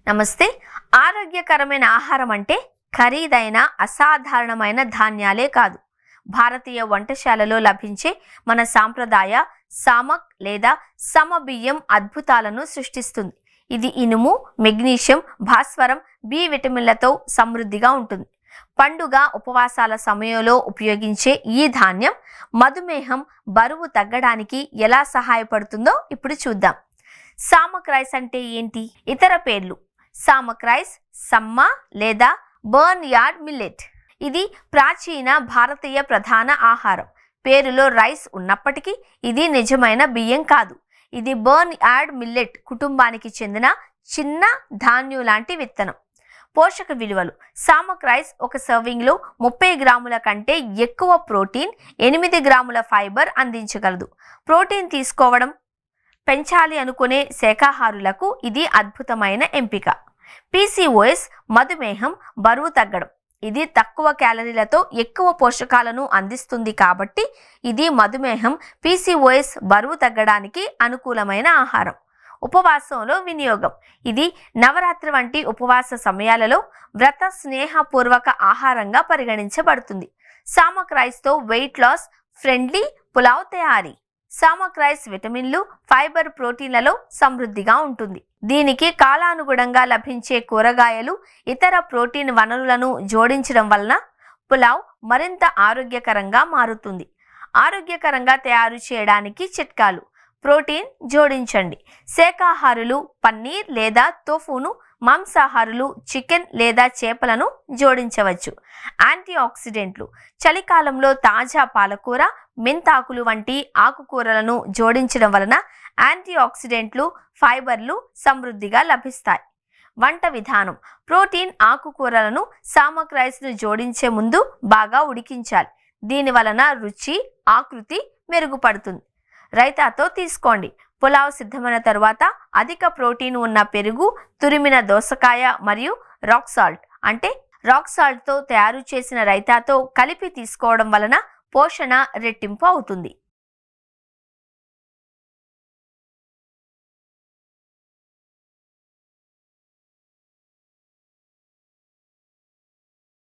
నమస్తే. ఆరోగ్యకరమైన ఆహారం అంటే ఖరీదైన అసాధారణమైన ధాన్యాలే కాదు, భారతీయ వంటశాలలో లభించే మన సాంప్రదాయ సామక్ లేదా సమబియ్యం అద్భుతాలను సృష్టిస్తుంది. ఇది ఇనుము, మెగ్నీషియం, భాస్వరం, బి విటమిన్లతో సమృద్ధిగా ఉంటుంది. పండుగ ఉపవాసాల సమయంలో ఉపయోగించే ఈ ధాన్యం మధుమేహం, బరువు తగ్గడానికి ఎలా సహాయపడుతుందో ఇప్పుడు చూద్దాం. సామక్ రైస్ అంటే ఏంటి? ఇతర పేర్లు: సామక్ రైస్, సమ్మ లేదా బర్న్ యార్డ్ మిల్లెట్. ఇది ప్రాచీన భారతీయ ప్రధాన ఆహారం. పేరులో రైస్ ఉన్నప్పటికీ ఇది నిజమైన బియ్యం కాదు. ఇది బర్న్ యార్డ్ మిల్లెట్ కుటుంబానికి చెందిన చిన్న ధాన్యం లాంటి విత్తనం. పోషక విలువలు: సామక్ రైస్ ఒక సర్వింగ్లో 30 గ్రాముల కంటే ఎక్కువ ప్రోటీన్, 8 గ్రాముల ఫైబర్ అందించగలదు. ప్రోటీన్ తీసుకోవడం పెంచాలి అనుకునే శాకాహారులకు ఇది అద్భుతమైన ఎంపిక. పీసీఓఎస్, మధుమేహం, బరువు తగ్గడం. ఇది తక్కువ క్యాలరీలతో ఎక్కువ పోషకాలను అందిస్తుంది కాబట్టి ఇది మధుమేహం, పీసీఓఎస్, బరువు తగ్గడానికి అనుకూలమైన ఆహారం. ఉపవాసంలో వినియోగం: ఇది నవరాత్రి వంటి ఉపవాస సమయాలలో వ్రత స్నేహపూర్వక ఆహారంగా పరిగణించబడుతుంది. సామక్ రైస్తో వెయిట్ లాస్ ఫ్రెండ్లీ పులావ్ తయారీ. సామక్ రైస్ విటమిన్లు, ఫైబర్, ప్రోటీన్లలో సమృద్ధిగా ఉంటుంది. దీనికి కాలానుగుణంగా లభించే కూరగాయలు, ఇతర ప్రోటీన్ వనరులను జోడించడం వలన పులావ్ మరింత ఆరోగ్యకరంగా మారుతుంది. ఆరోగ్యకరంగా తయారు చేయడానికి చిట్కాలు: ప్రోటీన్ జోడించండి. శాకాహారులు పన్నీర్ లేదా తోఫును, మాంసాహారులు చికెన్ లేదా చేపలను జోడించవచ్చు. యాంటీ ఆక్సిడెంట్లు: చలికాలంలో తాజా పాలకూర, మెంతాకులు వంటి ఆకుకూరలను జోడించడం వలన యాంటీ ఆక్సిడెంట్లు, ఫైబర్లు సమృద్ధిగా లభిస్తాయి. వంట విధానం: ప్రోటీన్ ఆకుకూరలను సామక్ రైస్ను జోడించే ముందు బాగా ఉడికించాలి. దీని వలన రుచి, ఆకృతి మెరుగుపడుతుంది. రైతాతో తీసుకోండి. పులావ్ సిద్ధమైన తరువాత అధిక ప్రోటీన్ ఉన్న పెరుగు, తురిమిన దోసకాయ మరియు రాక్ సాల్ట్తో తయారు చేసిన రైతాతో కలిపి తీసుకోవడం వలన పోషణ రెట్టింపు అవుతుంది.